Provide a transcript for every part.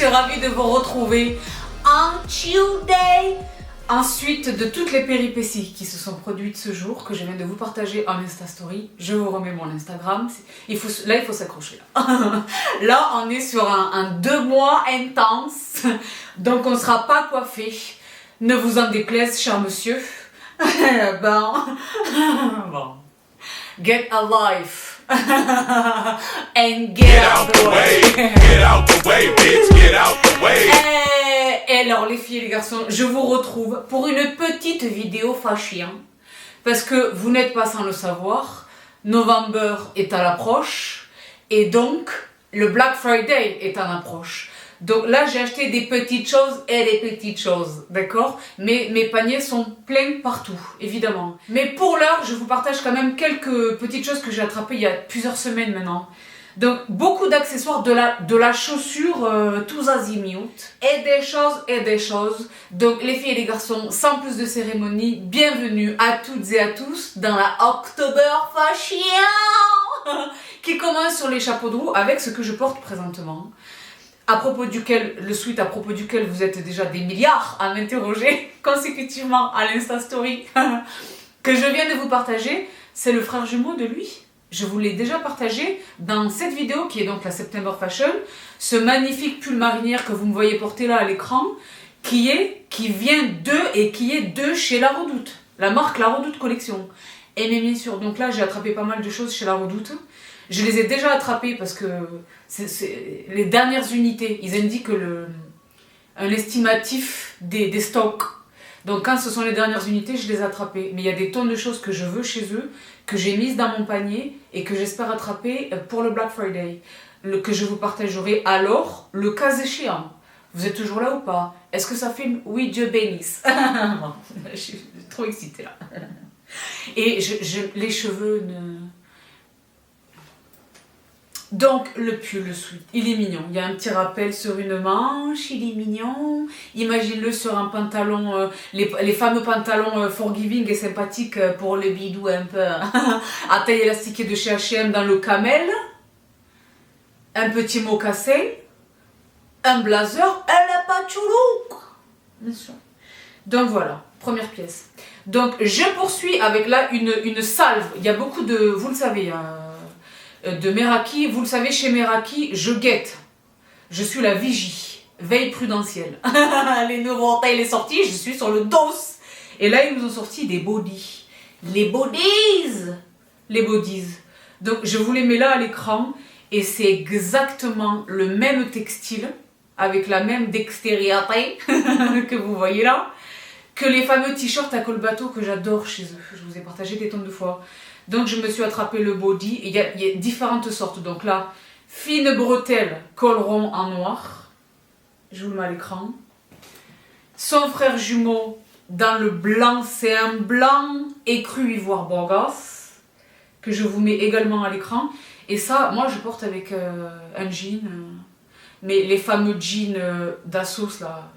suis ravie de vous retrouver en chill day. Ensuite de toutes les péripéties qui se sont produites ce jour, que je viens de vous partager en Insta Story, je vous remets mon Instagram. Il faut s'accrocher là. Là, on est sur un 2 mois intense, donc on ne sera pas coiffé. Ne vous en déplaise, cher monsieur. Bon. Get a life. And get out the way. Get out the way, bitch. Get out the way. Et alors les filles et les garçons, je vous retrouve pour une petite vidéo fashion. Parce que vous n'êtes pas sans le savoir, November est à l'approche. Et donc, le Black Friday est en approche. Donc là, j'ai acheté des petites choses et des petites choses, d'accord? Mais mes paniers sont pleins partout, évidemment. Mais pour l'heure, je vous partage quand même quelques petites choses que j'ai attrapées il y a plusieurs semaines maintenant. Donc, beaucoup d'accessoires, de la chaussure tous azimuts, et des choses. Donc, les filles et les garçons, sans plus de cérémonie, bienvenue à toutes et à tous dans la October Fashion qui commence sur les chapeaux de roue avec ce que je porte présentement. À propos duquel vous êtes déjà des milliards à m'interroger consécutivement à l'Insta Story que je viens de vous partager, c'est le frère jumeau de lui. Je vous l'ai déjà partagé dans cette vidéo qui est donc la September Fashion, ce magnifique pull marinière que vous me voyez porter là à l'écran, qui vient de chez La Redoute, la marque La Redoute Collection. Et mais bien sûr, donc là j'ai attrapé pas mal de choses chez La Redoute. Je les ai déjà attrapées parce que c'est les dernières unités, ils indiquent un estimatif des stocks. Donc quand ce sont les dernières unités, je les ai attrapées. Mais il y a des tonnes de choses que je veux chez eux, que j'ai mises dans mon panier et que j'espère attraper pour le Black Friday. Que je vous partagerai alors, le cas échéant. Vous êtes toujours là ou pas? Est-ce que ça filme? Oui, Dieu bénisse. Je suis trop excitée là. Et les cheveux ne... Donc le pull, le sweat, il est mignon. Il y a un petit rappel sur une manche, il est mignon. Imagine-le sur un pantalon, les fameux pantalons forgiving et sympathiques pour le bidou un peu à taille élastiquée de chez H&M dans le camel. Un petit mocassin, un blazer, elle n'a pas de look. Bien sûr. Donc voilà, première pièce. Donc je poursuis avec là une salve. Il y a beaucoup de, vous le savez, de Meraki. Vous le savez, chez Meraki, je guette. Je suis la vigie. Veille prudentielle. Les nouveautés, il est sorti, je suis sur le dos. Et là, ils nous ont sorti des bodys. Les bodies. Donc, je vous les mets là à l'écran. Et c'est exactement le même textile, avec la même dextérité que vous voyez là, que les fameux t-shirts à col bateau que j'adore chez eux. Je vous ai partagé des tonnes de fois. Donc je me suis attrapé le body, et il y a différentes sortes. Donc là, fine bretelle, col rond en noir. Je vous le mets à l'écran. Son frère jumeau dans le blanc, c'est un blanc écru ivoire borgas, que je vous mets également à l'écran. Et ça, moi je porte avec un jean, mais les fameux jeans d'Assos là,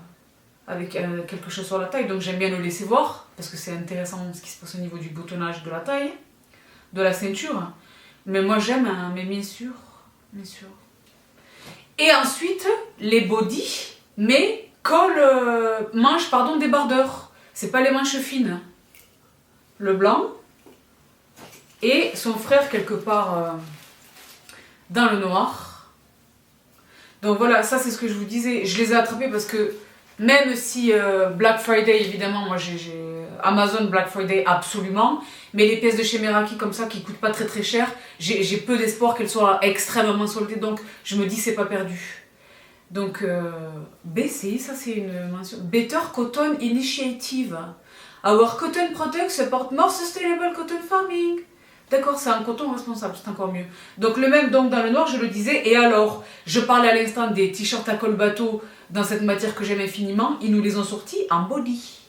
avec quelque chose sur la taille. Donc j'aime bien le laisser voir, parce que c'est intéressant ce qui se passe au niveau du boutonnage de la taille, de la ceinture. Mais moi j'aime, hein, mais bien sûr. Et ensuite, les bodys, mais manches débardeurs. C'est pas les manches fines. Le blanc. Et son frère quelque part dans le noir. Donc voilà, ça c'est ce que je vous disais. Je les ai attrapés parce que même si Black Friday, évidemment, moi j'ai Amazon Black Friday absolument, mais les pièces de chez Meraki comme ça qui coûtent pas très cher, j'ai peu d'espoir qu'elles soient extrêmement soldées, donc je me dis c'est pas perdu. Donc BCI, ça c'est une mention. Better Cotton Initiative. Our cotton products support more sustainable cotton farming. D'accord, c'est un coton responsable, c'est encore mieux. Donc le même donc dans le noir, je le disais. Et alors, je parlais à l'instant des t-shirts à col bateau dans cette matière que j'aime infiniment. Ils nous les ont sortis en body.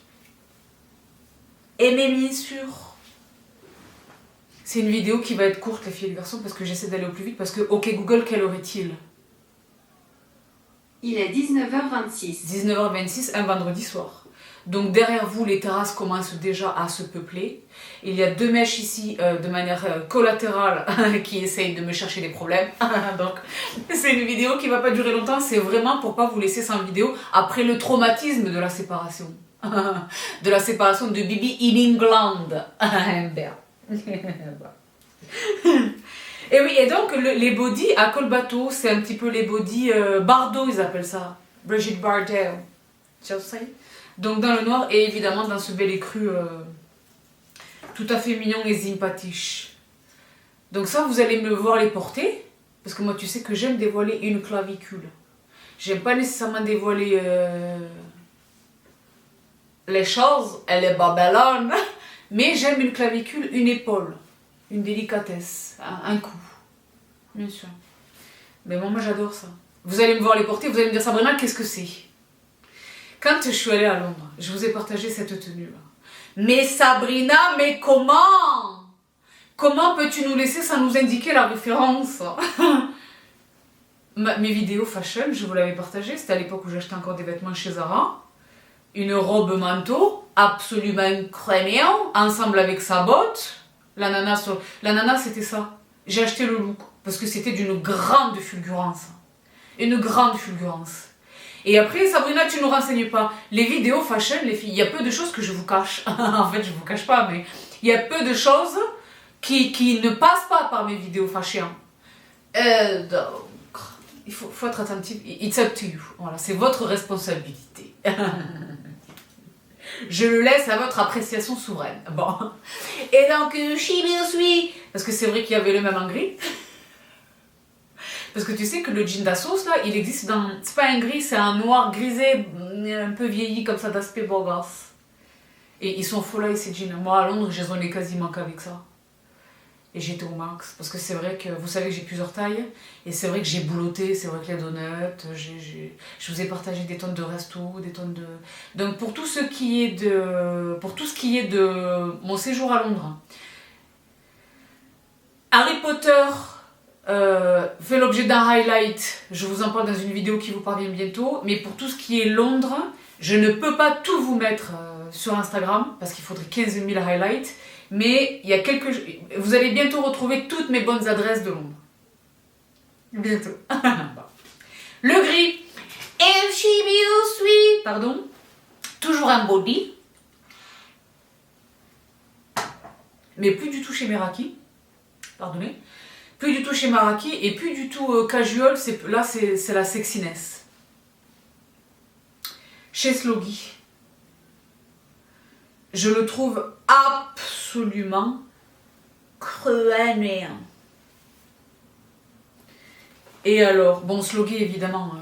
Et mais bien sûr, c'est une vidéo qui va être courte, les filles et les garçons, parce que j'essaie d'aller au plus vite. Parce que, ok Google, quelle heure est-il? Il est 19h26. 19h26, un vendredi soir. Donc derrière vous, les terrasses commencent déjà à se peupler. Il y a 2 mèches ici de manière collatérale qui essayent de me chercher des problèmes. Donc c'est une vidéo qui ne va pas durer longtemps. C'est vraiment pour pas vous laisser sans vidéo après le traumatisme de la séparation. De la séparation de Bibi in England. Et oui, et donc les bodys à col bateau, c'est un petit peu les bodys Bardot, ils appellent ça. Brigitte Bardot. Tu sais? Donc dans le noir et évidemment dans ce bel écru tout à fait mignon et sympathique. Donc ça, vous allez me voir les porter. Parce que moi, tu sais que j'aime dévoiler une clavicule. J'aime pas nécessairement dévoiler les choses, elle est babylone. Mais j'aime une clavicule, une épaule, une délicatesse, un cou. Bien sûr. Mais moi j'adore ça. Vous allez me voir les porter, vous allez me dire, Sabrina, qu'est-ce que c'est? Quand je suis allée à Londres, je vous ai partagé cette tenue-là. Mais Sabrina, mais comment? Comment peux-tu nous laisser sans nous indiquer la référence? Mes vidéos fashion, je vous l'avais partagé, c'était à l'époque où j'achetais encore des vêtements chez Zara. Une robe manteau, absolument crémant, ensemble avec sa botte. La nana c'était ça. J'ai acheté le look, parce que c'était d'une grande fulgurance. Une grande fulgurance. Et après, Sabrina, tu ne nous renseignes pas. Les vidéos fashion, les filles, il y a peu de choses que je vous cache. En fait, je ne vous cache pas, mais il y a peu de choses qui ne passent pas par mes vidéos fashion. Donc, il faut être attentif. It's up to you. Voilà, c'est votre responsabilité. Je le laisse à votre appréciation souveraine. Bon. Et donc, suis. Parce que c'est vrai qu'il y avait le même en gris. Parce que tu sais que le jean d'Assos, là, il existe dans... C'est pas un gris, c'est un noir grisé, un peu vieilli, comme ça, d'aspect beau gosse. Et ils sont faux là, ces jeans. Moi, à Londres, je les en ai quasiment qu'avec ça. Et j'étais au max. Parce que c'est vrai que, vous savez que j'ai plusieurs tailles. Et c'est vrai que j'ai boulotté, c'est vrai que les donuts, je vous ai partagé des tonnes de restos, des tonnes de... Donc, pour tout ce qui est de mon séjour à Londres, Harry Potter... fait l'objet d'un highlight, je vous en parle dans une vidéo qui vous parvient bientôt, mais pour tout ce qui est Londres, je ne peux pas tout vous mettre sur Instagram, parce qu'il faudrait 15 000 highlights, mais il y a vous allez bientôt retrouver toutes mes bonnes adresses de Londres. Bientôt. Le gris, pardon, toujours un body, mais plus du tout chez Meraki, pardonnez. Plus du tout chez Meraki et plus du tout casual, là c'est la sexiness. Chez Sloggy, je le trouve absolument cruel. Et alors, bon, Sloggy évidemment,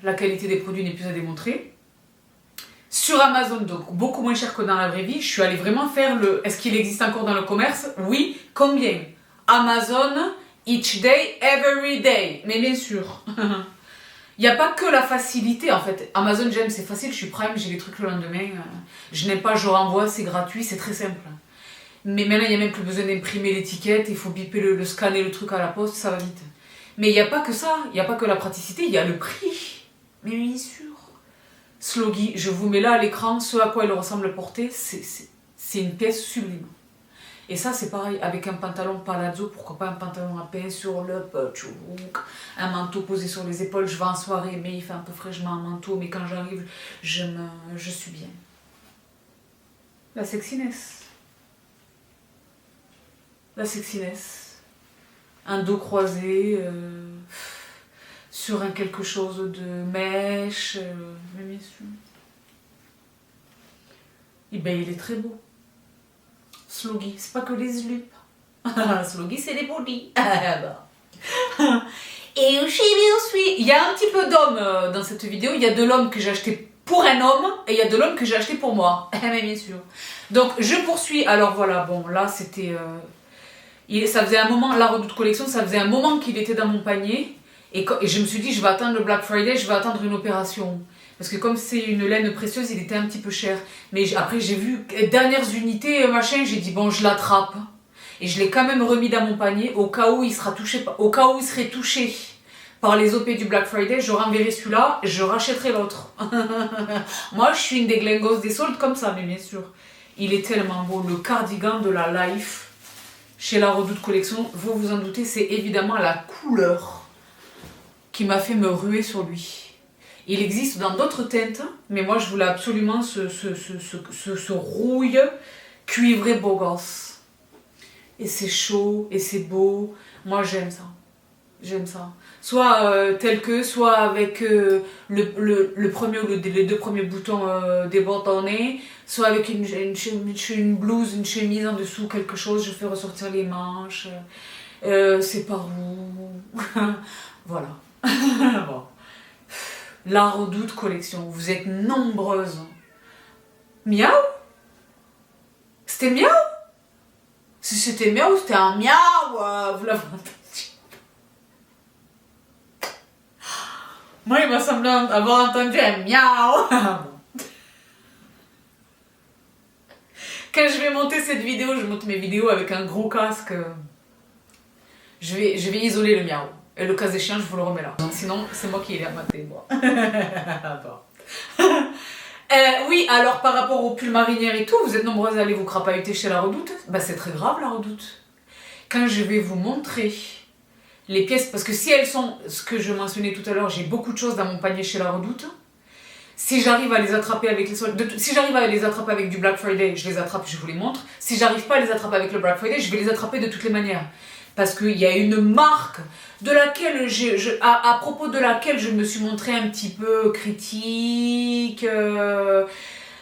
la qualité des produits n'est plus à démontrer. Sur Amazon, donc beaucoup moins cher que dans la vraie vie, je suis allée vraiment faire est-ce qu'il existe encore dans le commerce? Oui, combien? Amazon... Each day, every day. Mais bien sûr. Il n'y a pas que la facilité en fait. Amazon, j'aime, c'est facile, je suis Prime, j'ai les trucs le lendemain. Je n'aime pas, je renvoie, c'est gratuit, c'est très simple. Mais maintenant, il n'y a même plus besoin d'imprimer l'étiquette, il faut biper le scanner le truc à la poste, ça va vite. Mais il n'y a pas que ça, il n'y a pas que la praticité, il y a le prix. Mais bien sûr. Sloggy, je vous mets là à l'écran, ce à quoi il ressemble porté, c'est une pièce sublime. Et ça, c'est pareil, avec un pantalon palazzo, pourquoi pas un pantalon à pain sur le patchouk, un manteau posé sur les épaules, je vais en soirée, mais il fait un peu frais, je mets un manteau, mais quand j'arrive, je suis bien. La sexiness. La sexiness. Un dos croisé, sur un quelque chose de mèche, mais bien sûr. Et ben, il est très beau. Sloggy, c'est pas que les slips. Sloggy, c'est les bodys. Et il y a un petit peu d'homme dans cette vidéo. Il y a de l'homme que j'ai acheté pour un homme et il y a de l'homme que j'ai acheté pour moi. Mais bien sûr. Donc je poursuis. Alors voilà, bon là c'était... ça faisait un moment, la Redoute Collection, ça faisait un moment qu'il était dans mon panier. Et je me suis dit, je vais attendre le Black Friday, je vais attendre une opération. Parce que comme c'est une laine précieuse, il était un petit peu cher. Mais après, j'ai vu dernières unités, machin, j'ai dit, bon, je l'attrape. Et je l'ai quand même remis dans mon panier au cas où il sera touché, au cas où il serait touché par les OP du Black Friday, je renverrai celui-là, je rachèterai l'autre. Moi, je suis une des glingos des soldes comme ça, mais bien sûr. Il est tellement beau. Le cardigan de la Life chez la Redoute Collection, vous vous en doutez, c'est évidemment la couleur qui m'a fait me ruer sur lui. Il existe dans d'autres teintes, mais moi, je voulais absolument ce rouille cuivré beau gosse. Et c'est chaud, et c'est beau. Moi, j'aime ça. J'aime ça. Soit tel que, soit avec le premier ou les deux premiers boutons débordonnés, soit avec une blouse, une chemise en dessous, quelque chose, je fais ressortir les manches. C'est par où. Voilà. Bon. La Redoute Collection, vous êtes nombreuses. Miaou? C'était miaou? Si c'était miaou, c'était un miaou, vous l'avez entendu. Moi, il m'a semblé avoir entendu un miaou. Quand je vais monter cette vidéo, je monte mes vidéos avec un gros casque. Je vais isoler le miaou. Et le cas échéant, je vous le remets là. Sinon, c'est moi qui l'ai amaté, moi. Oui, alors par rapport aux pulls marinières et tout, vous êtes nombreuses à aller vous crapahuter chez la Redoute. Bah, c'est très grave, la Redoute. Quand je vais vous montrer les pièces, parce que si elles sont, ce que je mentionnais tout à l'heure, j'ai beaucoup de choses dans mon panier chez la Redoute. Si j'arrive à les attraper avec les soldes, si j'arrive à les attraper avec du Black Friday, je les attrape, je vous les montre. Si j'arrive pas à les attraper avec le Black Friday, je vais les attraper de toutes les manières. Parce qu'il y a une marque de laquelle à propos de laquelle je me suis montrée un petit peu critique. Là,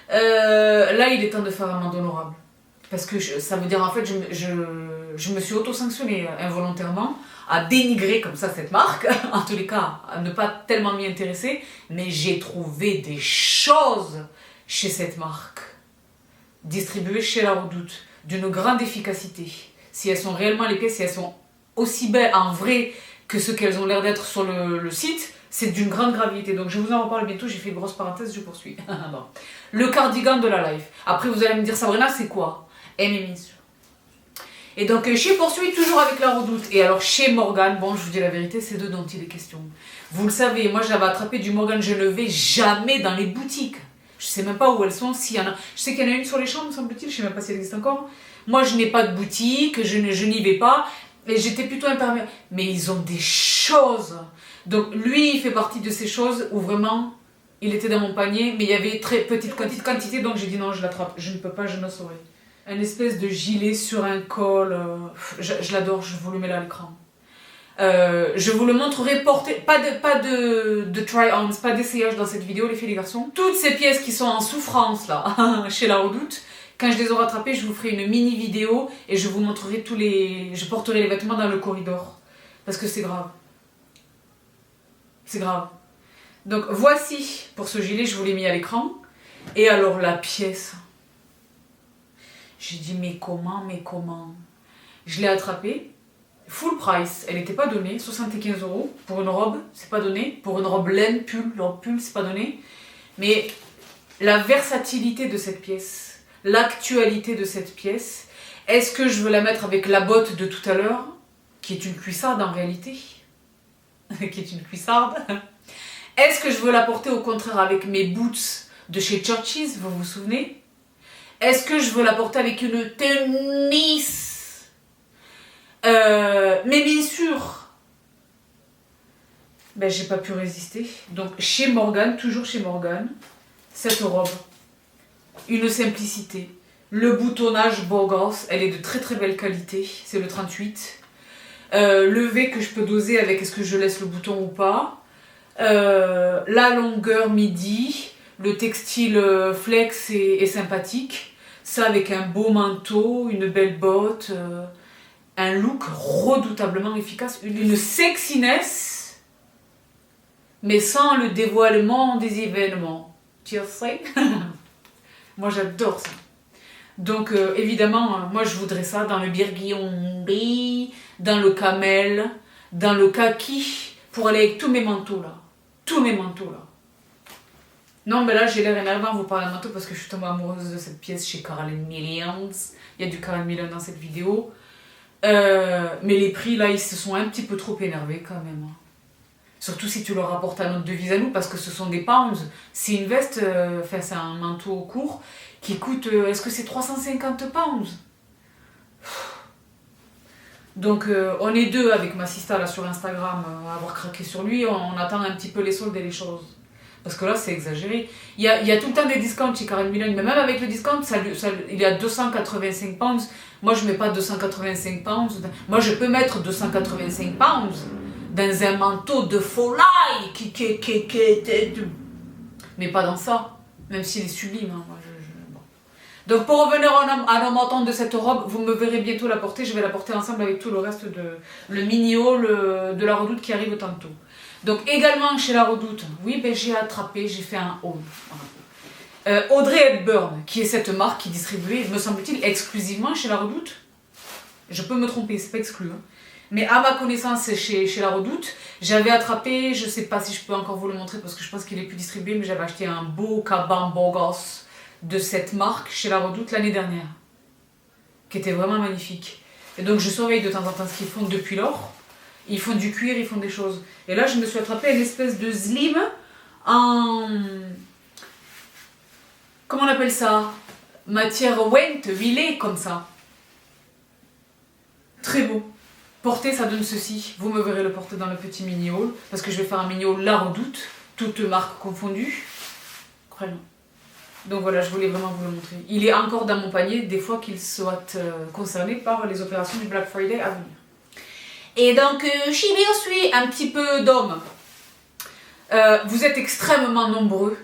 il est temps de faire amende honorable. Parce que ça veut dire, en fait, je me suis auto-sanctionnée involontairement à dénigrer comme ça cette marque, en tous les cas, à ne pas tellement m'y intéresser, mais j'ai trouvé des choses chez cette marque, distribuées chez la Redoute, d'une grande efficacité. Si elles sont réellement les pièces, si elles sont aussi belles en vrai que ce qu'elles ont l'air d'être sur le site, c'est d'une grande gravité. Donc je vous en reparle bientôt, j'ai fait une grosse parenthèse, je poursuis. Bon. Le cardigan de la Life. Après vous allez me dire, Sabrina, c'est quoi? MMI. Et donc je poursuis toujours avec la Redoute. Et alors chez Morgane, bon je vous dis la vérité, c'est d'eux dont il est question. Vous le savez, moi j'avais attrapé du Morgane, je ne vais jamais dans les boutiques. Je sais même pas où elles sont, s'il y en a. Je sais qu'il y en a une sur les champs, me semble-t-il, je sais même pas si elle existe encore. Moi je n'ai pas de boutique, je n'y vais pas. Et j'étais plutôt imperméable. Mais ils ont des choses. Donc lui il fait partie de ces choses où vraiment il était dans mon panier, mais il y avait très petite quantité, donc j'ai dit non, je l'attrape. Je ne peux pas, je ne saurais. Un espèce de gilet sur un col, je l'adore, je vous le mets là à l'écran. Je vous le montrerai porté, pas de try-ons, pas d'essayage dans cette vidéo les filles et les garçons. Toutes ces pièces qui sont en souffrance là, chez la Redoute, quand je les aurai rattrapées, je vous ferai une mini vidéo et je vous montrerai je porterai les vêtements dans le corridor. Parce que c'est grave. C'est grave. Donc voici, pour ce gilet, je vous l'ai mis à l'écran. Et alors la pièce... J'ai dit, mais comment? Je l'ai attrapée, full price, elle n'était pas donnée, 75 € pour une robe, c'est pas donné. Pour une robe laine, pull, c'est pas donné. Mais la versatilité de cette pièce, l'actualité de cette pièce, est-ce que je veux la mettre avec la botte de tout à l'heure, qui est une cuissarde en réalité, qui est une cuissarde. Est-ce que je veux la porter au contraire avec mes boots de chez Church's, vous vous souvenez? Est-ce que je veux la porter avec une tennis? Mais bien sûr, ben, j'ai pas pu résister. Donc chez Morgane, toujours chez Morgane, cette robe, une simplicité, le boutonnage beau gosse, elle est de très très belle qualité, c'est le 38. Le V que je peux doser avec est-ce que je laisse le bouton ou pas. La longueur midi, le textile flex est sympathique. Ça avec un beau manteau, une belle botte, un look redoutablement efficace, une sexiness, mais sans le dévoilement des événements. Tu sais? Moi j'adore ça. Donc évidemment, moi je voudrais ça dans le burgundy, dans le camel, dans le kaki, pour aller avec tous mes manteaux là. Tous mes manteaux là. Non, mais là, j'ai l'air énervant à vous parler de manteau parce que je suis tombée amoureuse de cette pièce chez Caroline Millions. Il y a du Caroline Millions dans cette vidéo. Mais les prix, là, ils se sont un petit peu trop énervés quand même. Surtout si tu le rapportes à notre devise à nous, parce que ce sont des pounds. C'est une veste, enfin c'est un manteau court, qui coûte, est-ce que c'est 350 pounds? Donc on est deux avec ma sista là sur Instagram à avoir craqué sur lui, on attend un petit peu les soldes et les choses. Parce que là c'est exagéré. Il y a tout le temps des discounts chez Karen Millen, mais même avec le discount, il y a 285 pounds. Moi je mets pas 285 pounds. Moi je peux mettre 285 pounds dans un manteau de folie mais pas dans ça. Même s'il est sublime. Hein. Moi, bon. Donc pour revenir à nos montants de cette robe, vous me verrez bientôt la porter. Je vais la porter ensemble avec tout le reste de le mini haul de la Redoute qui arrive tantôt. Donc également chez la Redoute, oui ben j'ai attrapé, j'ai fait un haul. Audrey Hepburn, qui est cette marque qui distribuait, me semble-t-il, exclusivement chez la Redoute. Je peux me tromper, c'est pas exclu. Hein. Mais à ma connaissance, chez la Redoute, j'avais attrapé, je sais pas si je peux encore vous le montrer parce que je pense qu'il est plus distribué, mais j'avais acheté un beau caban Bogos de cette marque chez la Redoute l'année dernière, qui était vraiment magnifique. Et donc je surveille de temps en temps ce qu'ils font depuis lors. Ils font du cuir, ils font des choses. Et là, je me suis attrapé une espèce de slim en... Comment on appelle ça? Matière Went, huilée, comme ça. Très beau. Porter, ça donne ceci. Vous me verrez le porter dans le petit mini haul. Parce que je vais faire un mini haul La Redoute. Toutes marques confondues. Vraiment. Donc voilà, je voulais vraiment vous le montrer. Il est encore dans mon panier, des fois qu'il soit concerné par les opérations du Black Friday à venir. Et donc, Shibio suit un petit peu d'hommes. Vous êtes extrêmement nombreux.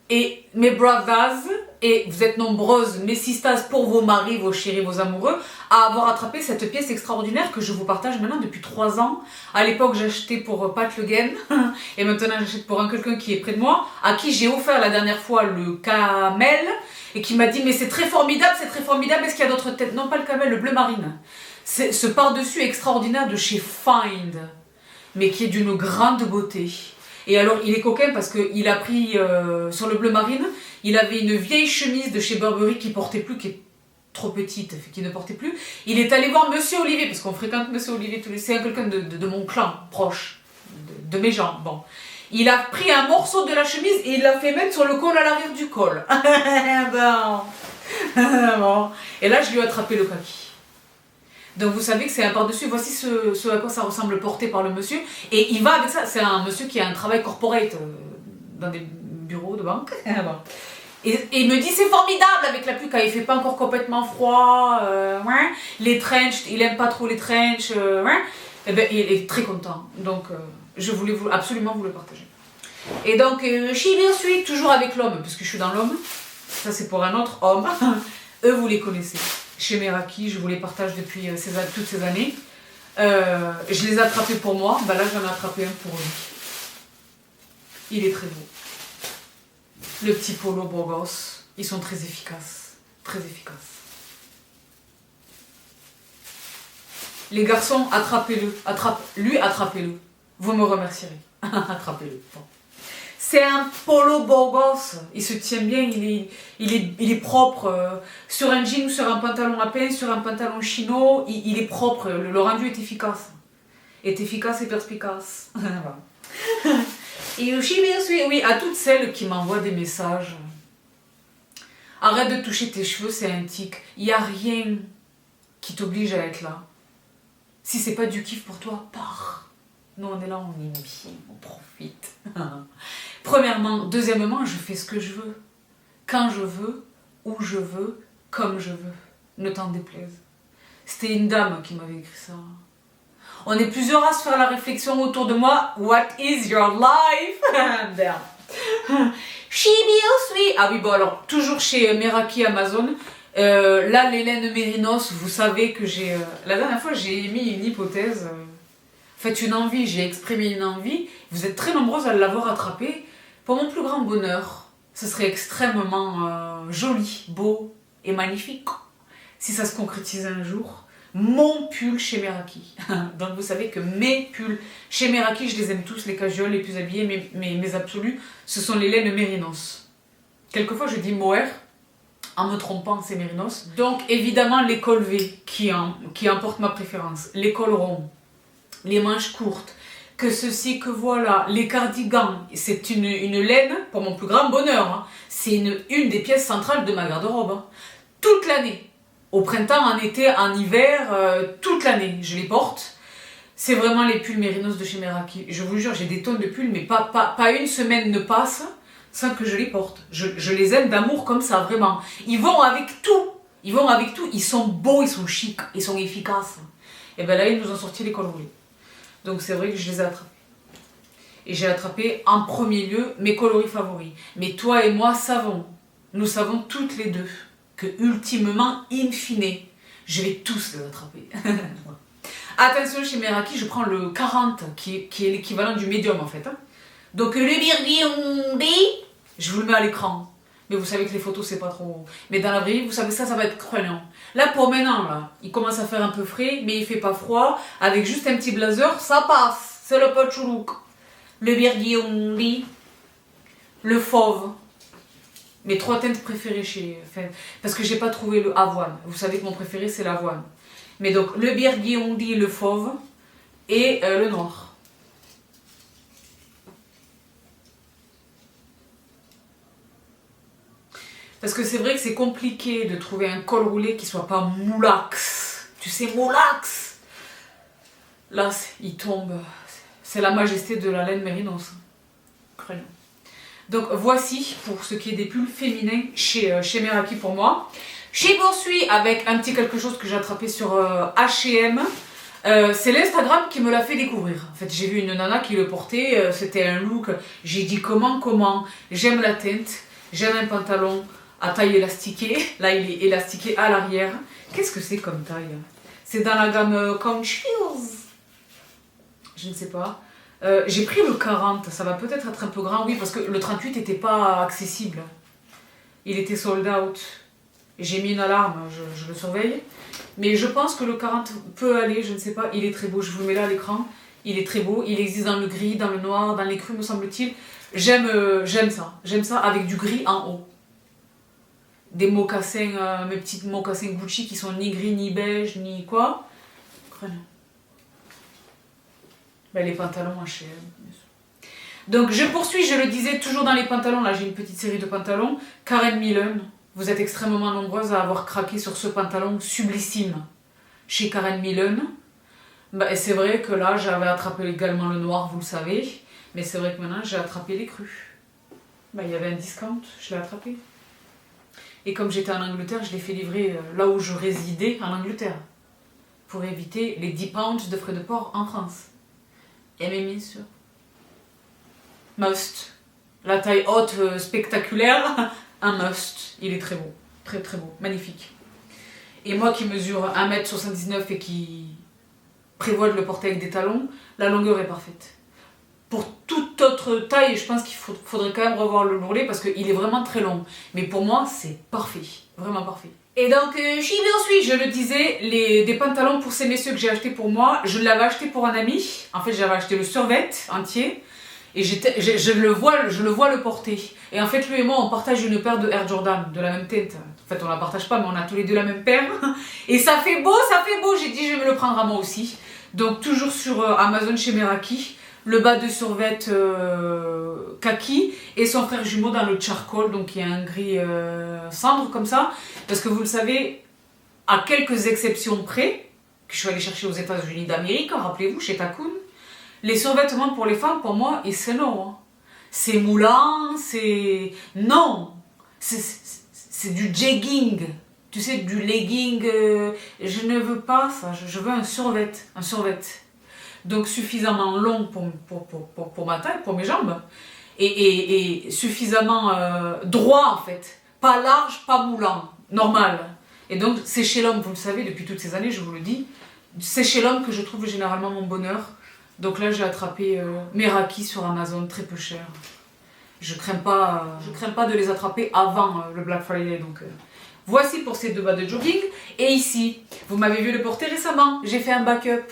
Et mes brothers, et vous êtes nombreuses, mes sisters, pour vos maris, vos chéris, vos amoureux, à avoir attrapé cette pièce extraordinaire que je vous partage maintenant depuis 3 ans. À l'époque, j'achetais pour Pat Le Guen, et maintenant j'achète pour quelqu'un qui est près de moi, à qui j'ai offert la dernière fois le camel, et qui m'a dit « Mais c'est très formidable, est-ce qu'il y a d'autres têtes ?» Non, pas le camel, le bleu marine. C'est ce par-dessus extraordinaire de chez Find, mais qui est d'une grande beauté. Et alors, il est coquin parce qu'il a pris, sur le bleu marine, il avait une vieille chemise de chez Burberry qui portait plus, qui est trop petite, qui ne portait plus. Il est allé voir Monsieur Olivier, parce qu'on fréquente Monsieur Olivier tous les... C'est quelqu'un de mon clan, proche, de mes gens, bon. Il a pris un morceau de la chemise et il l'a fait mettre sur le col à l'arrière du col. Bon. Et là, je lui ai attrapé le kaki. Donc vous savez que c'est un par-dessus, voici ce à quoi ça ressemble porté par le monsieur. Et il va avec ça, c'est un monsieur qui a un travail corporate dans des bureaux de banque. Et il me dit c'est formidable avec la pluie quand il fait pas encore complètement froid. Les trenches, il aime pas trop les trenches. Et ben, il est très content. Donc je voulais absolument vous le partager. Et donc Shibio suit toujours avec l'homme, parce que je suis dans l'homme. Ça c'est pour un autre homme. Eux vous les connaissez. Chez Meraki, je vous les partage depuis toutes ces années. Je les ai attrapés pour moi, ben là j'en ai attrapé un pour lui. Il est très beau. Le petit polo beau gosse, ils sont très efficaces. Très efficaces. Les garçons, attrapez-le. Attrapez-le. Vous me remercierez. Attrapez-le. Bon. C'est un polo beau gosse, il se tient bien, il est propre, sur un jean ou sur un pantalon à peine, sur un pantalon chino, il est propre, le rendu est efficace. Est efficace et perspicace. Et aussi, bien sûr, oui, à toutes celles qui m'envoient des messages. Arrête de toucher tes cheveux, c'est un tic. Il n'y a rien qui t'oblige à être là. Si c'est pas du kiff pour toi, pars. Nous on est là, on est bien, on profite. Premièrement, deuxièmement, je fais ce que je veux. Quand je veux, où je veux, comme je veux. Ne t'en déplaise. C'était une dame qui m'avait écrit ça. On est plusieurs à se faire la réflexion autour de moi. What is your life? Shibio suit. Ah oui, bon alors, toujours chez Meraki Amazon. Là, l'Hélène Mérinos, vous savez que j'ai... la dernière fois, j'ai émis une hypothèse... Faites une envie, j'ai exprimé une envie. Vous êtes très nombreuses à l'avoir attrapé. Pour mon plus grand bonheur, ce serait extrêmement joli, beau et magnifique. Si ça se concrétisait un jour, mon pull chez Meraki. Donc vous savez que mes pulls chez Meraki, je les aime tous, les casuals, les plus habillés, mes absolus, ce sont les laines Mérinos. Quelquefois je dis mohair, en me trompant, c'est Mérinos. Donc évidemment les cols V qui emportent ma préférence. Les cols ronds. Les manches courtes, que ceci, que voilà. Les cardigans, c'est une laine, pour mon plus grand bonheur. Hein. C'est une des pièces centrales de ma garde-robe. Hein. Toute l'année. Au printemps, en été, en hiver, toute l'année, je les porte. C'est vraiment les pulls mérinos de chez Meraki. Je vous jure, j'ai des tonnes de pulls, mais pas une semaine ne passe sans que je les porte. Je les aime d'amour comme ça, vraiment. Ils vont avec tout. Ils vont avec tout. Ils sont beaux, ils sont chics, ils sont efficaces. Et bien là, ils nous ont sorti les cols roulés. Donc c'est vrai que je les ai attrapés. Et j'ai attrapé en premier lieu mes coloris favoris. Mais toi et moi savons, nous savons toutes les deux, que ultimement, in fine, je vais tous les attraper. Attention, chez Meraki, je prends le 40, qui est l'équivalent du médium en fait. Hein. Donc le Birgundi, je vous le mets à l'écran. Mais vous savez que les photos, c'est pas trop... Mais dans la vraie vie, vous savez, ça va être crânant. Là, pour maintenant, là, il commence à faire un peu frais, mais il fait pas froid. Avec juste un petit blazer, ça passe. C'est le Pochuluk. Le Birgundi, le fauve. Mes 3 teintes préférées chez... Enfin, parce que j'ai pas trouvé le avoine. Vous savez que mon préféré, c'est l'avoine. Mais donc, le Birgundi, le fauve et le noir. Parce que c'est vrai que c'est compliqué de trouver un col roulé qui soit pas moulax. Tu sais, moulax. Là, il tombe. C'est la majesté de la laine mérinos. Crayon. Donc voici pour ce qui est des pulls féminins chez Meraki pour moi. Je poursuis avec un petit quelque chose que j'ai attrapé sur H&M. C'est l'Instagram qui me l'a fait découvrir. En fait, j'ai vu une nana qui le portait. C'était un look. J'ai dit comment. J'aime la teinte. J'aime un pantalon à taille élastiquée. Là, il est élastiqué à l'arrière. Qu'est-ce que c'est comme taille? C'est dans la gamme Conscious. Je ne sais pas. J'ai pris le 40. Ça va peut-être être un peu grand. Oui, parce que le 38 n'était pas accessible. Il était sold out. J'ai mis une alarme. Je le surveille. Mais je pense que le 40 peut aller. Je ne sais pas. Il est très beau. Je vous le mets là à l'écran. Il est très beau. Il existe dans le gris, dans le noir, dans les crus, me semble-t-il. J'aime ça. J'aime ça avec du gris en haut. Des mocassins, mes petites mocassins Gucci qui sont ni gris, ni beige, ni quoi. Ben, les pantalons H&M. Donc je poursuis, je le disais, toujours dans les pantalons. Là, j'ai une petite série de pantalons. Karen Millen. Vous êtes extrêmement nombreuses à avoir craqué sur ce pantalon sublissime chez Karen Millen. Ben, c'est vrai que là, j'avais attrapé également le noir, vous le savez. Mais c'est vrai que maintenant, j'ai attrapé les crus. Ben, il y avait un discount, je l'ai attrapé. Et comme j'étais en Angleterre, je l'ai fait livrer là où je résidais, en Angleterre. Pour éviter les 10 pounds de frais de port en France. Et mais bien sûr. Must. La taille haute, spectaculaire, un must. Il est très beau. Très très beau. Magnifique. Et moi qui mesure 1m79 et qui prévoit de le porter avec des talons, la longueur est parfaite. Pour toute autre taille, je pense qu'il faudrait quand même revoir le bourrelet parce qu'il est vraiment très long. Mais pour moi, c'est parfait. Vraiment parfait. Et donc, j'y suis, je le disais, des pantalons pour ces messieurs que j'ai achetés pour moi, je l'avais acheté pour un ami. En fait, j'avais acheté le survêt entier. Et je le vois le porter. Et en fait, lui et moi, on partage une paire de Air Jordan, de la même teinte. En fait, on la partage pas, mais on a tous les deux la même paire. Et ça fait beau. J'ai dit, je vais me le prendre à moi aussi. Donc, toujours sur Amazon chez Meraki. Le bas de survêt kaki et son frère jumeau dans le charcoal, donc il y a un gris cendre comme ça. Parce que vous le savez, à quelques exceptions près, que je suis allée chercher aux États-Unis d'Amérique, rappelez-vous, chez Takun, les survêtements pour les femmes, pour moi, et c'est non. Hein. C'est moulant, c'est... Non. C'est du jegging. Tu sais, du legging. Je ne veux pas ça. Je veux un survêt. Un survêt. Donc suffisamment long pour ma taille, pour mes jambes. Et suffisamment droit, en fait. Pas large, pas moulant. Normal. Et donc, c'est chez l'homme, vous le savez, depuis toutes ces années, je vous le dis. C'est chez l'homme que je trouve généralement mon bonheur. Donc là, j'ai attrapé Meraki sur Amazon, très peu cher. Je crains pas de les attraper avant le Black Friday. Donc, voici pour ces 2 bas de jogging. Et ici, vous m'avez vu le porter récemment. J'ai fait un backup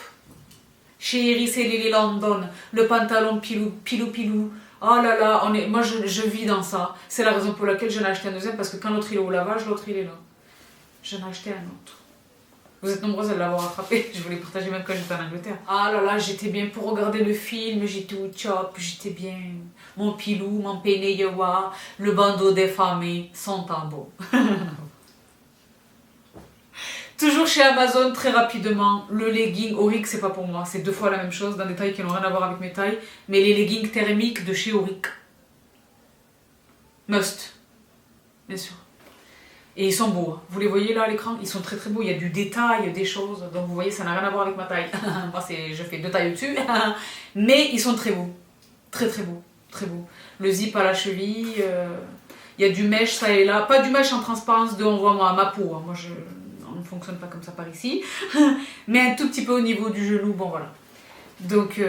chez Iris et Lily London. Le pantalon pilou. Oh là là, moi je vis dans ça. C'est la raison pour laquelle j'en ai acheté un deuxième. Parce que quand l'autre il est au lavage, l'autre il est là. J'en ai acheté un autre. Vous êtes nombreuses à l'avoir attrapé, je voulais partager même quand j'étais en Angleterre. Ah là là, j'étais bien pour regarder le film, j'étais au chop, j'étais bien. Mon pilou, mon peneyewa, le bandeau défamé, son tambour. Toujours chez Amazon, très rapidement, le legging Auric, c'est pas pour moi, c'est 2 fois la même chose, dans des tailles qui n'ont rien à voir avec mes tailles, mais les leggings thermiques de chez Auric. Must, bien sûr. Et ils sont beaux, hein. Vous les voyez là à l'écran, ils sont très très beaux, il y a du détail, des choses, donc vous voyez ça n'a rien à voir avec ma taille. Moi je fais 2 tailles au-dessus, mais ils sont très beaux, très très beaux, très beaux. Le zip à la cheville, il y a du mèche ça et là, pas du mèche en transparence de on voit moi ma peau, hein. Moi on ne fonctionne pas comme ça par ici, mais un tout petit peu au niveau du genou, bon voilà. Donc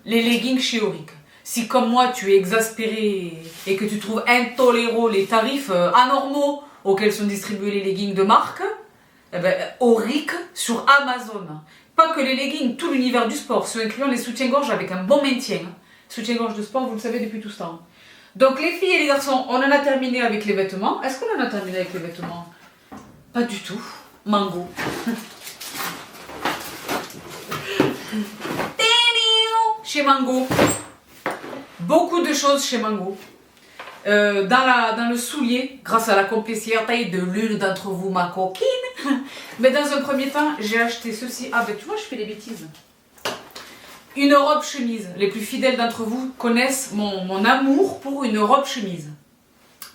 les leggings chez Auric. Si comme moi tu es exaspéré et que tu trouves intolérants les tarifs anormaux auxquels sont distribués les leggings de marque, eh ben, Auric sur Amazon. Pas que les leggings, tout l'univers du sport, ceux incluant les soutiens-gorge avec un bon maintien. Soutien-gorge de sport, vous le savez depuis tout ce temps. Donc les filles et les garçons, on en a terminé avec les vêtements. Est-ce qu'on en a terminé avec les vêtements? Pas du tout. Mango. Chez Mango. Beaucoup de choses chez Mango. Dans le soulier, grâce à la complicité de l'une d'entre vous, ma coquine. Mais dans un premier temps, j'ai acheté ceci. Ah ben tu vois, je fais des bêtises. Une robe chemise. Les plus fidèles d'entre vous connaissent mon amour pour une robe chemise.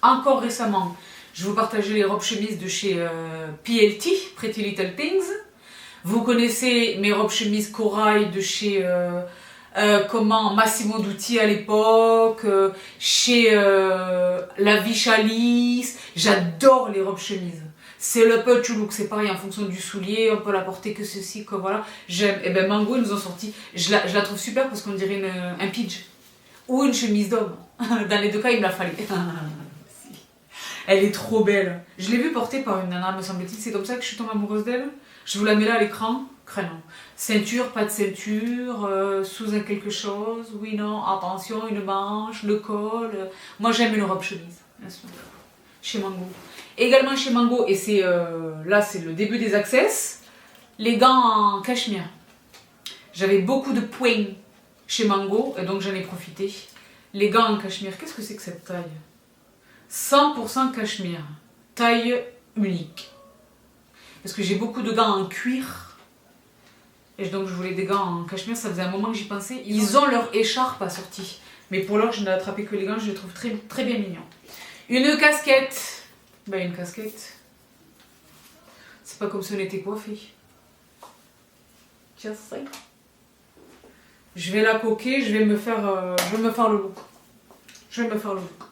Encore récemment, je vous partageais les robes chemises de chez PLT, Pretty Little Things. Vous connaissez mes robes chemises corail de chez Massimo Dutti à l'époque, chez La Vie Chalice. J'adore les robes chemises. C'est le petit look, c'est pareil en fonction du soulier, on peut la porter que ceci, que voilà. J'aime. Et ben Mango, ils nous ont sorti. Je la trouve super parce qu'on dirait un pidge ou une chemise d'homme. Dans les 2 cas, il me la fallait. Elle est trop belle. Je l'ai vue portée par une nana, me semble-t-il. C'est comme ça que je suis tombée amoureuse d'elle. Je vous la mets là à l'écran. Crénon. Ceinture, pas de ceinture, sous un quelque chose. Oui, non, attention, une manche, le col. Moi, j'aime une robe chemise, bien sûr. Chez Mango. Également chez Mango, et c'est là, c'est le début des access, les gants en cachemire. J'avais beaucoup de points chez Mango, et donc j'en ai profité. Les gants en cachemire, qu'est-ce que c'est que cette taille? 100% cachemire, taille unique. Parce que j'ai beaucoup de gants en cuir, et donc je voulais des gants en cachemire, ça faisait un moment que j'y pensais. Ils ont leur écharpe assortie, mais pour l'heure je n'ai attrapé que les gants, je les trouve très, très bien mignons. Une casquette, ben une casquette, c'est pas comme si on était coiffé. Tiens, ça. Je vais la coquer, je vais me faire le look. Je vais me faire le look.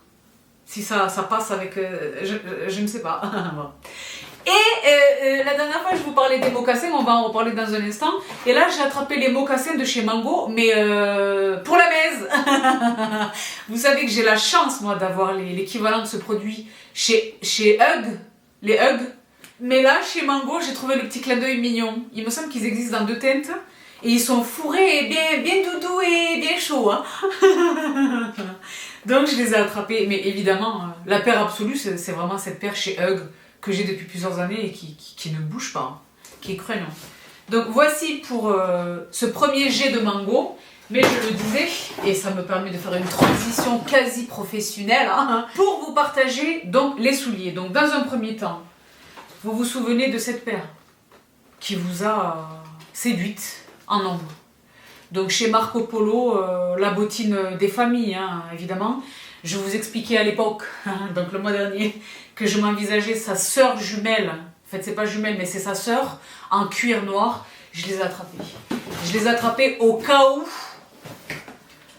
Si ça passe avec... je ne sais pas. Et la dernière fois, je vous parlais des mocassins, on va en reparler dans un instant. Et là, j'ai attrapé les mocassins de chez Mango, mais pour la baise. Vous savez que j'ai la chance, moi, d'avoir l'équivalent de ce produit chez Hug, les Hug. Mais là, chez Mango, j'ai trouvé le petit clin d'œil mignon. Il me semble qu'ils existent dans 2 teintes. Et ils sont fourrés et bien doudou et bien chauds. Hein. Donc, je les ai attrapés. Mais évidemment, la paire absolue, c'est vraiment cette paire chez Hug que j'ai depuis plusieurs années et qui ne bouge pas, hein, qui est crénon. Donc, voici pour ce premier jet de Mango. Mais je le disais, et ça me permet de faire une transition quasi professionnelle, hein, pour vous partager donc les souliers. Donc, dans un premier temps, vous vous souvenez de cette paire qui vous a séduite en nombre. Donc chez Marco Polo, la bottine des familles, hein, évidemment. Je vous expliquais à l'époque, donc le mois dernier, que je m'envisageais sa sœur jumelle. En fait, c'est pas jumelle, mais c'est sa sœur en cuir noir. Je les ai attrapées. Je les ai attrapées au cas où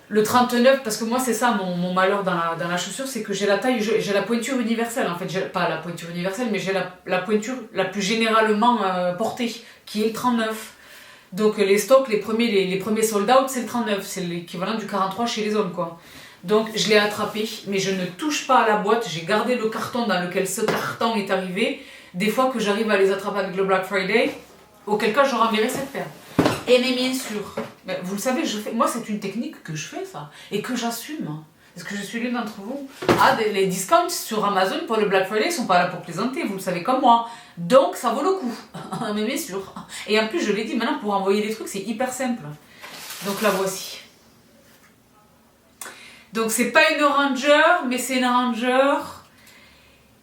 le 39, parce que moi c'est ça mon malheur dans la chaussure, c'est que j'ai la taille, j'ai la pointure universelle en fait, pas la pointure universelle, mais j'ai la pointure la plus généralement portée, qui est le 39. Donc les stocks, les premiers sold out, c'est le 39, c'est l'équivalent du 43 chez les hommes quoi. Donc je l'ai attrapé, mais je ne touche pas à la boîte, j'ai gardé le carton dans lequel ce carton est arrivé, des fois que j'arrive à les attraper avec le Black Friday, auquel cas je renverrai cette paire. Et mais bien sûr, vous le savez, moi c'est une technique que je fais ça, et que j'assume. Est-ce que je suis l'une d'entre vous? Ah, les discounts sur Amazon pour le Black Friday sont pas là pour plaisanter, vous le savez comme moi. Donc ça vaut le coup, mais bien sûr. Et en plus, je l'ai dit, maintenant pour envoyer les trucs, c'est hyper simple. Donc la voici. Donc c'est pas une Ranger, mais c'est une Ranger.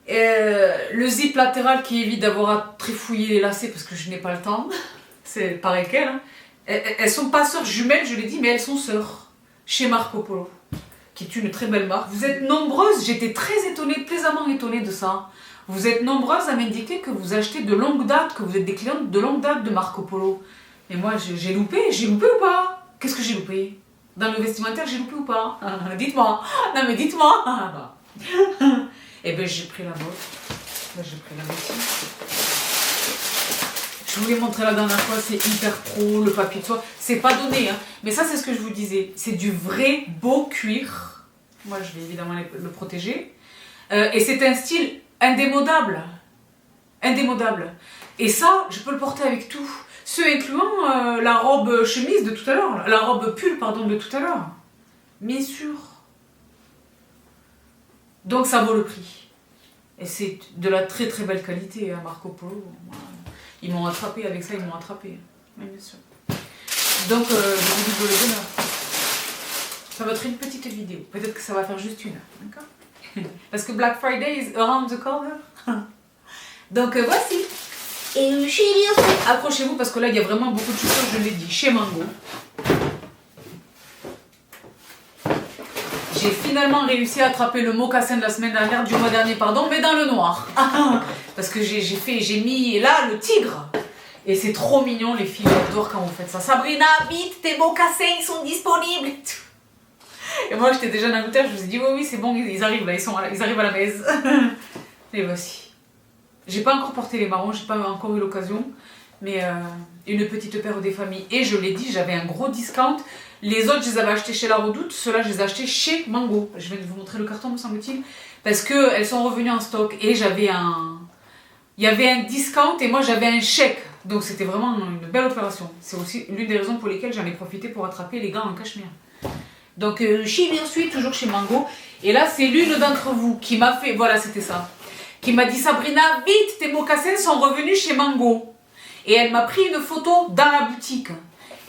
Le zip latéral qui évite d'avoir à trifouiller les lacets parce que je n'ai pas le temps. C'est pareil qu'elle. Hein. Elles sont pas sœurs jumelles, je l'ai dit, mais elles sont sœurs. Chez Marco Polo, qui est une très belle marque. Vous êtes nombreuses, j'étais très étonnée, plaisamment étonnée de ça. Vous êtes nombreuses à m'indiquer que vous achetez de longue date, que vous êtes des clientes de longue date de Marco Polo. Et moi, j'ai loupé ou pas? Qu'est-ce que j'ai loupé? Dans le vestimentaire, j'ai loupé ou pas? Dites-moi. Non mais dites-moi. Et ben j'ai pris la vôtre. Là j'ai pris la vôtre. Je vous l'ai montré la dernière fois, c'est hyper pro, le papier de soie. C'est pas donné, hein. Mais ça c'est ce que je vous disais. C'est du vrai beau cuir. Moi je vais évidemment le protéger. Et c'est un style indémodable. Indémodable. Et ça, je peux le porter avec tout. Ce incluant la robe chemise de tout à l'heure. La robe pull, pardon, de tout à l'heure. Bien sûr. Donc ça vaut le prix. Et c'est de la très très belle qualité, hein, Marco Polo. Ils m'ont attrapé avec ça, ils m'ont attrapé. Oui, bien sûr. Donc je vous dis le bonheur. Ça va être une petite vidéo. Peut-être que ça va faire juste une. D'accord? Parce que Black Friday is around the corner. Donc voici. Et accrochez-vous parce que là il y a vraiment beaucoup de choses, je l'ai dit, chez Mango. J'ai finalement réussi à attraper le mocassin de la semaine dernière, du mois dernier, pardon, mais dans le noir. Parce que j'ai mis là le tigre. Et c'est trop mignon, les filles, j'adore quand vous faites ça. Sabrina, vite, tes mocassins, ils sont disponibles. Et moi, j'étais déjà dans l'hôtel, je me suis dit, oui, c'est bon, ils arrivent là, ils arrivent à la maison. Et voici. J'ai pas encore porté les marrons, j'ai pas encore eu l'occasion. Mais une petite paire des familles. Et je l'ai dit, j'avais un gros discount. Les autres, je les avais achetés chez La Redoute. Ceux-là, je les ai achetés chez Mango. Je vais vous montrer le carton, me semble-t-il. Parce qu'elles sont revenues en stock. Et j'avais un... Il y avait un discount et moi, j'avais un chèque. Donc, c'était vraiment une belle opération. C'est aussi l'une des raisons pour lesquelles j'en ai profité pour attraper les gars en cachemire. Donc, chez Virsuit, toujours chez Mango. Et là, c'est l'une d'entre vous qui m'a fait... Voilà, c'était ça. Qui m'a dit, Sabrina, vite, tes mocassins sont revenus chez Mango. Et elle m'a pris une photo dans la boutique.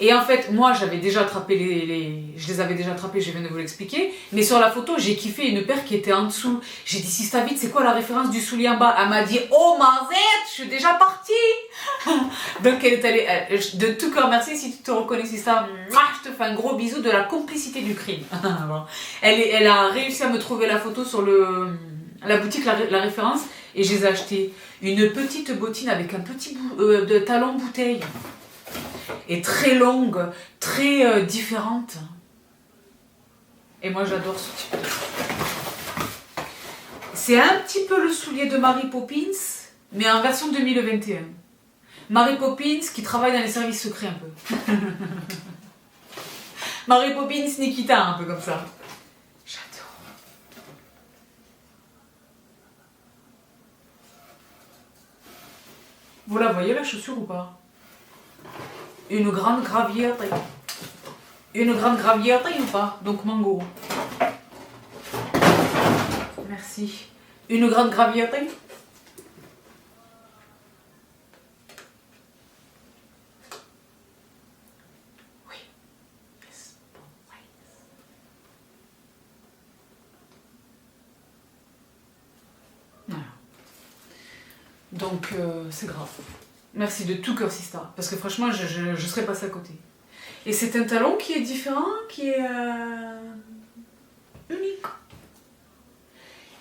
Et en fait, moi, j'avais déjà attrapé je les avais déjà attrapés, je viens de vous l'expliquer. Mais sur la photo, j'ai kiffé une paire qui était en dessous. J'ai dit, Sista, vite, c'est quoi la référence du soulier en bas? Elle m'a dit, oh, Mazette, je suis déjà partie. Donc, elle est allée, de tout cœur, merci si tu te reconnais, Sista. Je te fais un gros bisou de la complicité du crime. Elle a réussi à me trouver la photo sur la boutique, la référence. Et je les ai achetés. Une petite bottine avec un petit de talon bouteille. Et très longue, très différente. Et moi j'adore ce type de... C'est un petit peu le soulier de Mary Poppins, mais en version 2021. Mary Poppins qui travaille dans les services secrets un peu. Mary Poppins, Nikita, un peu comme ça. J'adore. Vous la voyez la chaussure ou pas? Une grande gravière. Une grande gravière ou pas? Donc Mango. Merci. Une grande gravière. Oui. Yes. Voilà. Donc c'est grave. Merci de tout cœur, Sista. Parce que franchement, je serais passée à côté. Et c'est un talon qui est différent, qui est unique.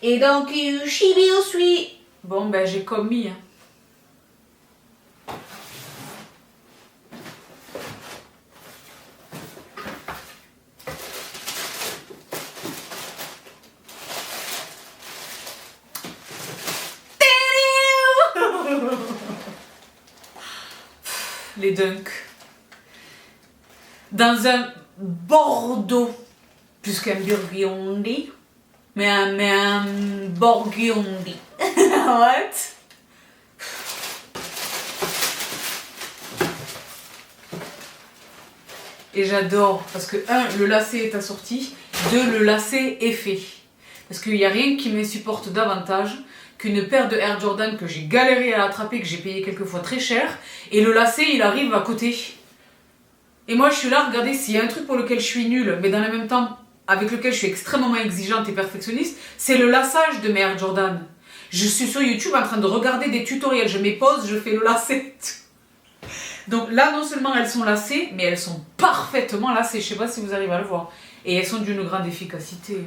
Et donc, je suis... Bon, ben j'ai commis. Hein. Les dunks. Dans un Bordeaux, plus qu'un burgundy, mais un burgundy. What? Et j'adore, parce que le lacet est assorti, de le lacet est fait. Parce qu'il n'y a rien qui m'insupporte davantage qu'une paire de Air Jordan que j'ai galéré à attraper, que j'ai payé quelquefois très cher, et le lacet il arrive à côté. Et moi je suis là, regardez, s'il y a un truc pour lequel je suis nulle, mais dans le même temps avec lequel je suis extrêmement exigeante et perfectionniste, c'est le laçage de mes Air Jordan. Je suis sur YouTube en train de regarder des tutoriels, je mets pause, je fais le lacet. Donc là, non seulement elles sont lacées, mais elles sont parfaitement lacées. Je sais pas si vous arrivez à le voir. Et elles sont d'une grande efficacité.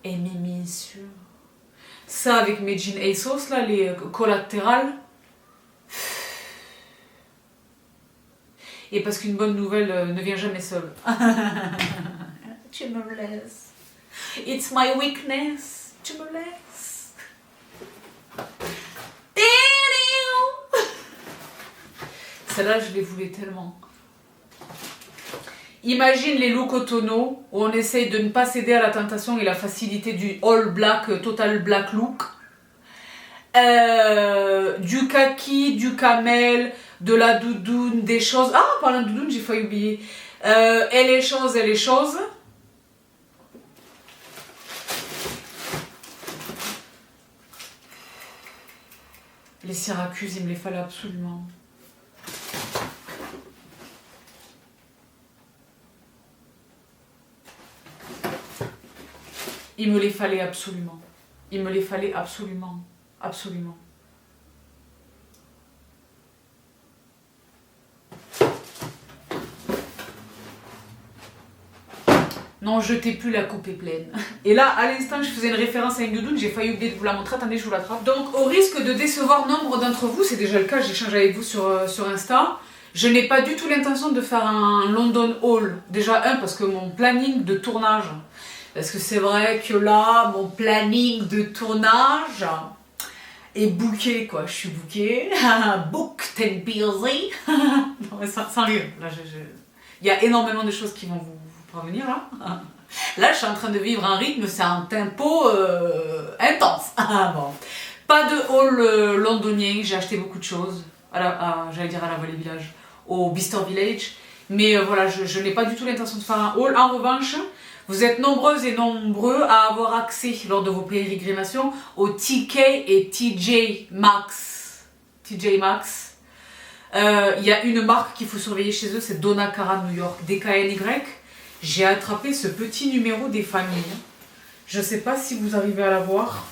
Et mimi sûr. Ça avec mes jeans ASOS, là, les collatérales. Et parce qu'une bonne nouvelle ne vient jamais seule. Tu me laisses. It's my weakness. Tu me laisses. Celle-là, je les voulais tellement. Imagine les looks automnaux où on essaye de ne pas céder à la tentation et la facilité du all black, total black look. Du kaki, du camel, de la doudoune, des choses. Ah, parlant de doudoune, j'ai failli oublier. Et les choses. Les Syracuse, il me les fallait absolument. Il me les fallait absolument. Il me les fallait absolument. Absolument. Non, jetez plus, la coupe est pleine. Et là, à l'instant, je faisais une référence à une doudoune, j'ai failli oublier de vous la montrer. Attendez, je vous l'attrape. Donc, au risque de décevoir nombre d'entre vous, c'est déjà le cas, j'échange avec vous sur Insta, je n'ai pas du tout l'intention de faire un London haul. Déjà, parce que mon planning de tournage, parce que c'est vrai que là, mon planning de tournage est booké, quoi. Je suis bookée. Booked and busy. Non, mais sans rire. Là, il y a énormément de choses qui vont vous parvenir, là. Là, je suis en train de vivre un rythme, c'est un tempo intense. Bon. Pas de haul londonien, j'ai acheté beaucoup de choses. J'allais dire à la Vallée Village, au Bicester Village. Mais voilà, je n'ai pas du tout l'intention de faire un haul. En revanche, vous êtes nombreuses et nombreux à avoir accès lors de vos pérégrinations au TK et TJ Maxx. TJ Maxx. Il y a une marque qu'il faut surveiller chez eux, c'est Donna Karan New York, DKNY. J'ai attrapé ce petit numéro des familles. Je ne sais pas si vous arrivez à la voir.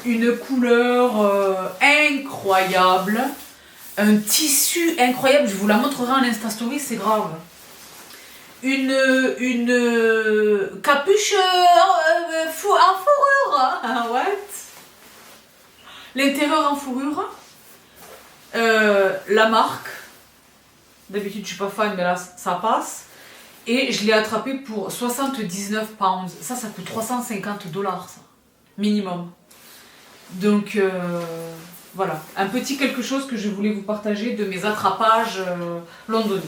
Une couleur incroyable. Un tissu incroyable. Je vous la montrerai en Insta Story, c'est grave. Une capuche en fourrure. What? L'intérieur en fourrure. La marque. D'habitude, je suis pas fan, mais là, ça passe. Et je l'ai attrapé pour 79 pounds. Ça coûte 350 $, ça. Minimum. Donc, voilà. Un petit quelque chose que je voulais vous partager de mes attrapages londoniens.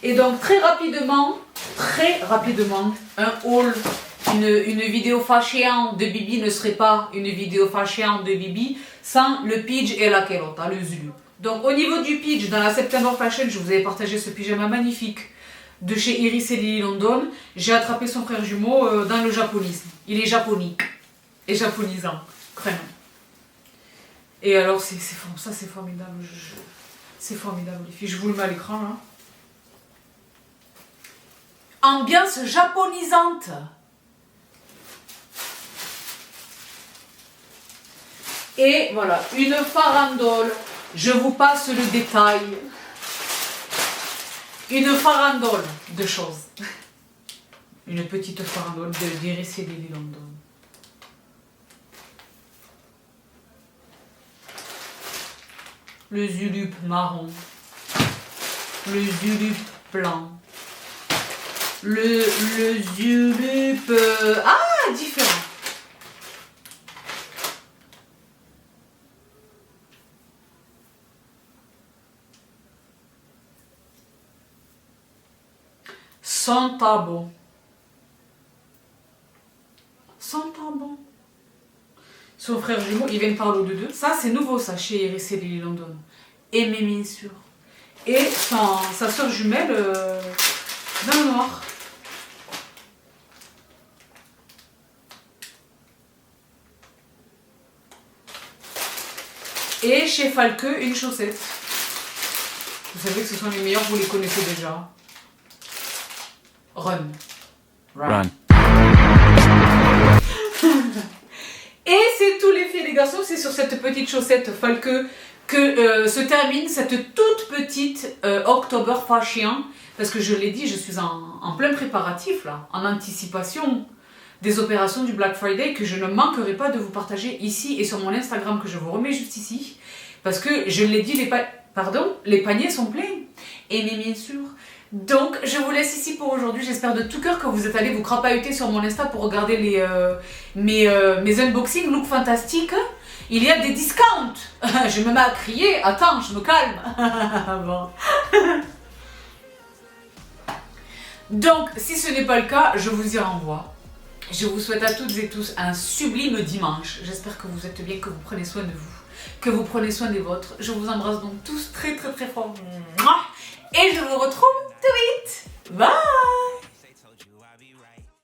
Et donc, très rapidement, un haul, une vidéo fashion de Bibi ne serait pas une vidéo fashion de Bibi sans le pidge et la kelota, le zulu. Donc, au niveau du pidge, dans la September Fashion, je vous avais partagé ce pyjama magnifique de chez Iris et Lily London. J'ai attrapé son frère jumeau dans le japonisme. Il est japonique et japonisant, vraiment. Et alors, ça c'est formidable. C'est formidable, les filles. Je vous le mets à l'écran, là. Ambiance japonisante. Et voilà, une farandole. Je vous passe le détail. Une farandole de choses. Une petite farandole d'Iris et Lily London. Le zulup marron. Le zulup blanc. Le zulup... différent. Senta bon. Senta bon. Son frère jumeau, il vient de parler de deux. Ça, c'est nouveau, ça, chez Iris et Lily London. Et Mémine sûr. Et sa soeur jumelle dans le noir. Et chez Falke, une chaussette. Vous savez que ce sont les meilleurs, vous les connaissez déjà. Run. Run. Et c'est tous les filles et les garçons, c'est sur cette petite chaussette Falke que se termine cette toute petite October Fashion. Parce que je l'ai dit, je suis en plein préparatif là, en anticipation des opérations du Black Friday que je ne manquerai pas de vous partager ici et sur mon Instagram que je vous remets juste ici. Parce que je l'ai dit, les paniers sont pleins. Et mais bien sûr. Donc je vous laisse ici pour aujourd'hui. J'espère de tout cœur que vous êtes allés vous crapahuter sur mon Insta pour regarder mes unboxings, look fantastique. Il y a des discounts. Je me mets à crier. Attends, je me calme. Bon. Donc, si ce n'est pas le cas, je vous y renvoie. Je vous souhaite à toutes et tous un sublime dimanche. J'espère que vous êtes bien, que vous prenez soin de vous, que vous prenez soin des vôtres. Je vous embrasse donc tous très très très fort. Et je vous retrouve tout vite. Bye!